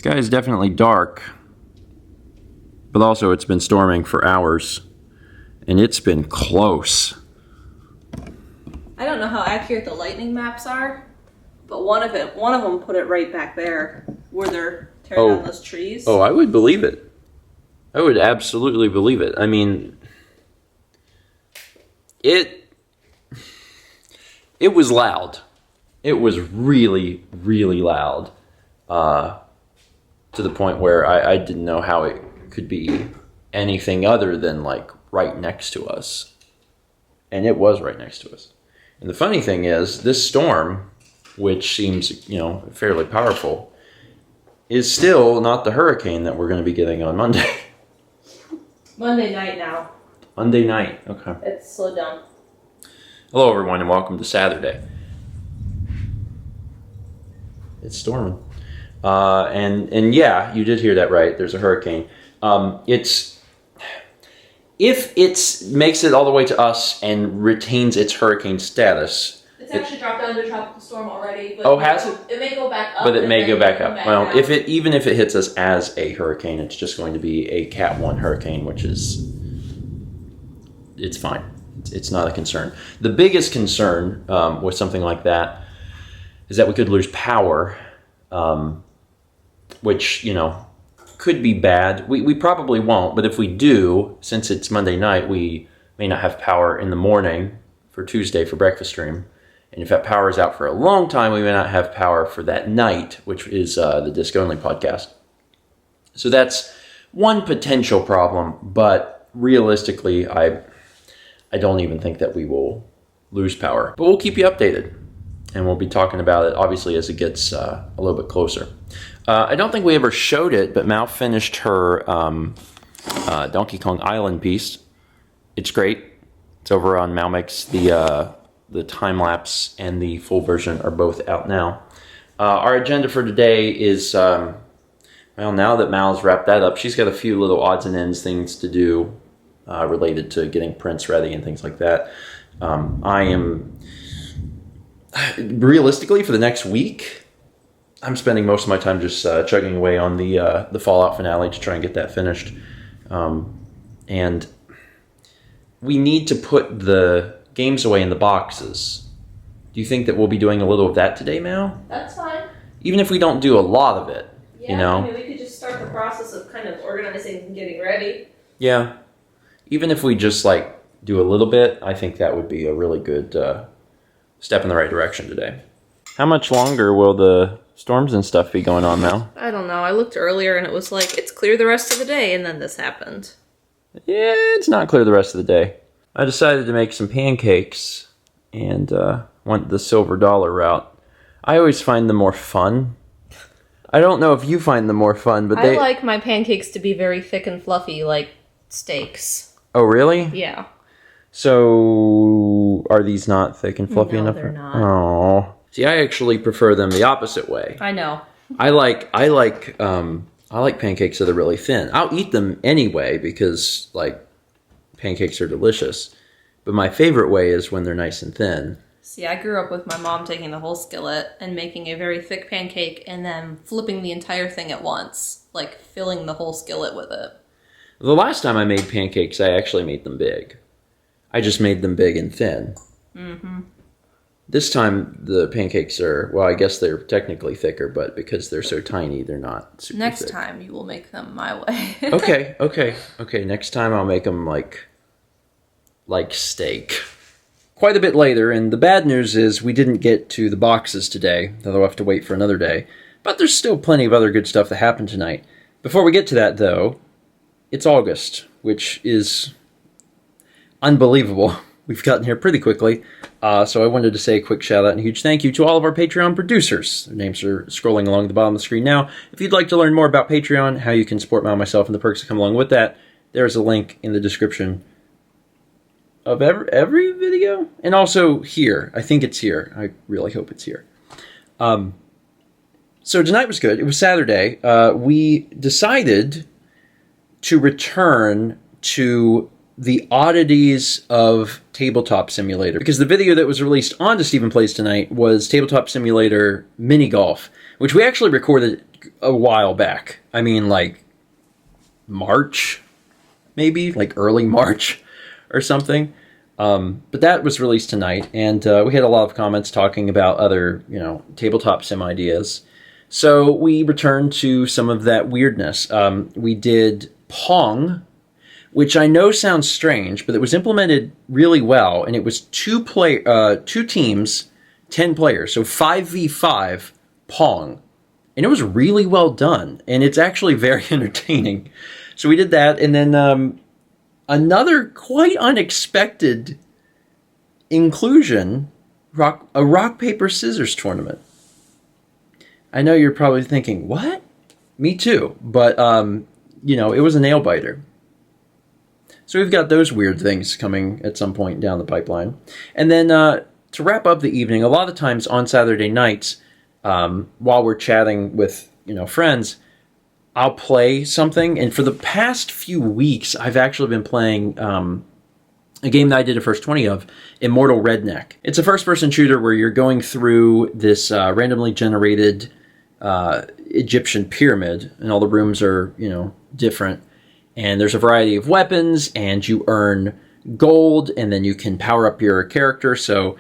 Sky is definitely dark, but also it's been storming for hours, and it's been close. I don't know how accurate the lightning maps are, but one of them put it right back there where they're tearing down those trees. Oh, I would believe it. I would absolutely believe it. I mean, it was loud. It was really, really loud. To the point where I didn't know how it could be anything other than like right next to us. And it was right next to us. And the funny thing is, this storm, which seems, fairly powerful, is still not the hurricane that we're going to be getting on Monday. Monday night now. Monday night, okay. It's slowed down. Hello everyone and welcome to Saturday. It's storming. And yeah, you did hear that right. There's a hurricane. If it makes it all the way to us and retains its hurricane status. It's actually dropped down to a tropical storm already. But has it? It may go back up. But it may go back up. Well, down. even if it hits us as a hurricane, it's just going to be a Cat 1 hurricane, which is, it's fine. It's not a concern. The biggest concern with something like that is that we could lose power, which, could be bad. We probably won't, but if we do, since it's Monday night, we may not have power in the morning for Tuesday for breakfast stream. And if that power is out for a long time, we may not have power for that night, which is the Disc Only podcast. So that's one potential problem, but realistically, I don't even think that we will lose power. But we'll keep you updated, and we'll be talking about it, obviously, as it gets a little bit closer. I don't think we ever showed it, but Mal finished her Donkey Kong Island piece. It's great. It's over on Mal Makes. The time-lapse and the full version are both out now. Our agenda for today is, now that Mal's wrapped that up, she's got a few little odds and ends things to do related to getting prints ready and things like that. I am, realistically, for the next week, I'm spending most of my time just chugging away on the Fallout finale to try and get that finished. And we need to put the games away in the boxes. Do you think that we'll be doing a little of that today, Mal? That's fine. Even if we don't do a lot of it, Yeah, I mean, we could just start the process of kind of organizing and getting ready. Yeah. Even if we just, do a little bit, I think that would be a really good step in the right direction today. How much longer will the storms and stuff be going on, Mal? I don't know. I looked earlier and it was like, it's clear the rest of the day, and then this happened. Yeah, it's not clear the rest of the day. I decided to make some pancakes and went the silver dollar route. I always find them more fun. I don't know if you find them more fun, but I like my pancakes to be very thick and fluffy, like steaks. Oh, really? Yeah. So, are these not thick and fluffy enough? No, they're not. Oh. See, I actually prefer them the opposite way. I know. I like pancakes that are really thin. I'll eat them anyway because, pancakes are delicious. But my favorite way is when they're nice and thin. See, I grew up with my mom taking the whole skillet and making a very thick pancake and then flipping the entire thing at once. Filling the whole skillet with it. The last time I made pancakes, I actually made them big. I just made them big and thin. Mm-hmm. This time, the pancakes are, well, I guess they're technically thicker, but because they're so tiny, they're not super Next thick. time, you will make them my way. Okay. Next time, I'll make them like steak. Quite a bit later, and the bad news is we didn't get to the boxes today, though we'll have to wait for another day. But there's still plenty of other good stuff that happened tonight. Before we get to that, though, it's August, which is unbelievable. We've gotten here pretty quickly, so I wanted to say a quick shout out and a huge thank you to all of our Patreon producers. Their names are scrolling along the bottom of the screen now. If you'd like to learn more about Patreon, how you can support Mal and myself, and the perks that come along with that, there's a link in the description of every video, and also here. I think it's here. I really hope it's here. So tonight was good. It was Saturday. We decided to return to the oddities of Tabletop Simulator, because the video that was released on To Stephen Plays Tonight was Tabletop Simulator Mini Golf, which we actually recorded a while back. I mean, like March, maybe like early March or something. But that was released tonight, and we had a lot of comments talking about other, tabletop sim ideas. So we returned to some of that weirdness. We did Pong, which I know sounds strange, but it was implemented really well, and it was two teams, 10 players, so 5v5 Pong. And it was really well done, and it's actually very entertaining. So we did that, and then another quite unexpected inclusion, a rock, paper, scissors tournament. I know you're probably thinking, what? Me too, but, it was a nail biter. So we've got those weird things coming at some point down the pipeline. And then to wrap up the evening, a lot of times on Saturday nights, while we're chatting with, friends, I'll play something. And for the past few weeks, I've actually been playing a game that I did a first 20 of, Immortal Redneck. It's a first-person shooter where you're going through this randomly generated Egyptian pyramid, and all the rooms are, different. And there's a variety of weapons, and you earn gold, and then you can power up your character. So,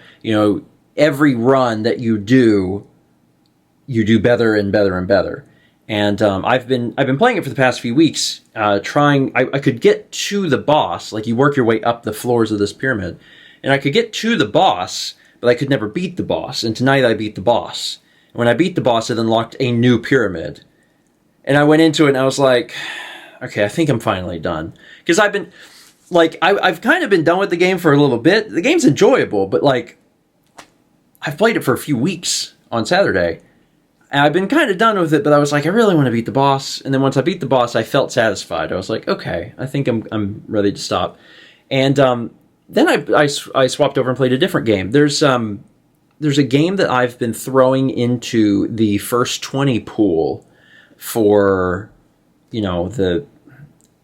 every run that you do better and better and better. And I've been playing it for the past few weeks, trying. I could get to the boss, like you work your way up the floors of this pyramid, and I could get to the boss, but I could never beat the boss. And tonight I beat the boss. And when I beat the boss, it unlocked a new pyramid. And I went into it, and I was like, okay, I think I'm finally done. Because I've been, I've kind of been done with the game for a little bit. The game's enjoyable, but, I've played it for a few weeks on Saturday. And I've been kind of done with it, but I was like, I really want to beat the boss. And then once I beat the boss, I felt satisfied. I was like, okay, I think I'm ready to stop. And then I swapped over and played a different game. There's a game that I've been throwing into the first 20 pool for,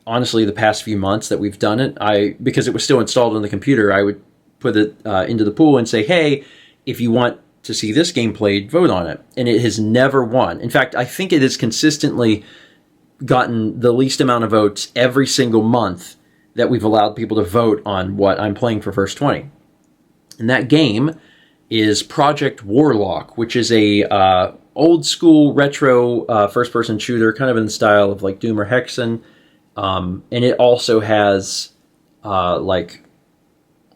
honestly, the past few months that we've done it. Because it was still installed on the computer, I would put it into the pool and say, hey, if you want to see this game played, vote on it. And it has never won. In fact, I think it has consistently gotten the least amount of votes every single month that we've allowed people to vote on what I'm playing for First 20. And that game is Project Warlock, which is a old school retro first-person shooter, kind of in the style of like Doom or Hexen. And it also has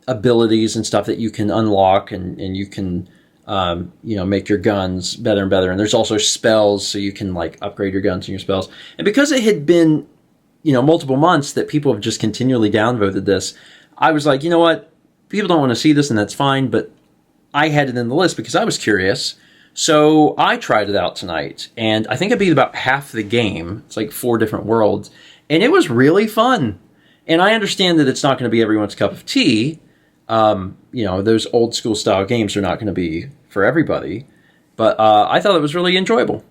abilities and stuff that you can unlock, and you can make your guns better and better. And there's also spells, so you can upgrade your guns and your spells. And because it had been, multiple months that people have just continually downvoted this, I was like, you know what? People don't want to see this, and that's fine, but I had it in the list because I was curious. So I tried it out tonight, and I think I beat about half the game. It's like 4 different worlds, and it was really fun. And I understand that it's not going to be everyone's cup of tea. Those old school style games are not going to be for everybody, but I thought it was really enjoyable.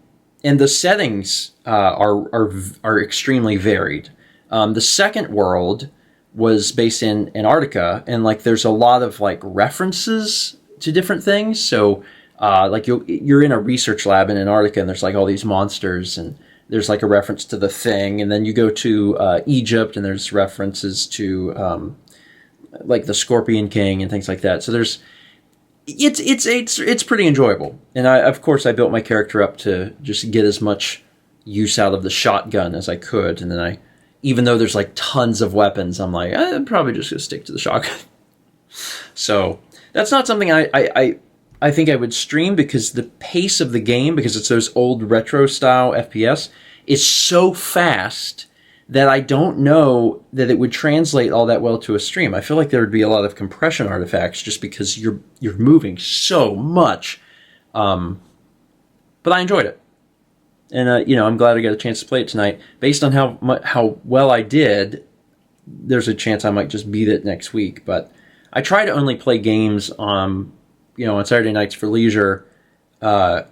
And the settings are extremely varied. The second world was based in Antarctica, and there's a lot of references to different things. So you're in a research lab in Antarctica, and there's all these monsters, and there's a reference to The Thing, and then you go to Egypt, and there's references to the Scorpion King and things like that. So it's pretty enjoyable. And of course I built my character up to just get as much use out of the shotgun as I could, and then even though there's tons of weapons, I'm like, I'm probably just gonna stick to the shotgun. So that's not something I think I would stream, because the pace of the game, because it's those old retro style FPS, is so fast that I don't know that it would translate all that well to a stream. I feel like there would be a lot of compression artifacts just because you're moving so much. But I enjoyed it. And, I'm glad I got a chance to play it tonight. Based on how well I did, there's a chance I might just beat it next week. But I try to only play games on Saturday nights for leisure that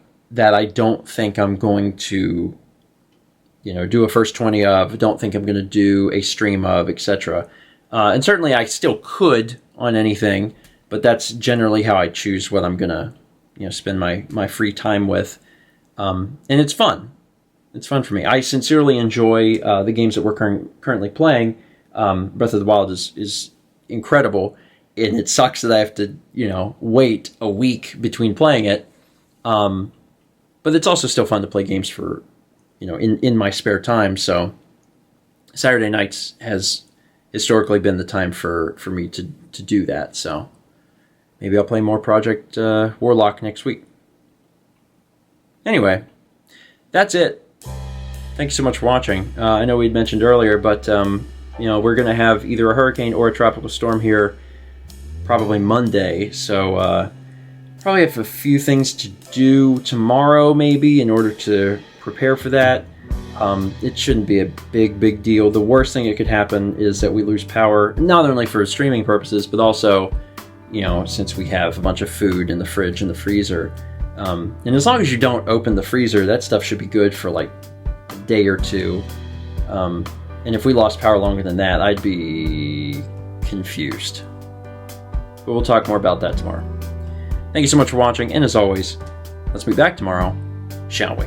I don't think I'm going to do a first 20 of, don't think I'm going to do a stream of, etc. And certainly I still could on anything, but that's generally how I choose what I'm going to spend my free time with. And it's fun. It's fun for me. I sincerely enjoy the games that we're currently playing. Breath of the Wild is incredible, and it sucks that I have to, wait a week between playing it. But it's also still fun to play games for, in my spare time. So Saturday nights has historically been the time for me to do that. So maybe I'll play more Project Warlock next week. Anyway, that's it. Thanks so much for watching. I know we'd mentioned earlier, but we're going to have either a hurricane or a tropical storm here probably Monday. So probably have a few things to do tomorrow maybe in order to prepare for that. It shouldn't be a big deal. The worst thing that could happen is that we lose power, not only for streaming purposes, but also, since we have a bunch of food in the fridge and the freezer. And as long as you don't open the freezer, that stuff should be good for like a day or two. And if we lost power longer than that, I'd be confused. But we'll talk more about that tomorrow. Thank you so much for watching, and as always, let's meet back tomorrow, shall we?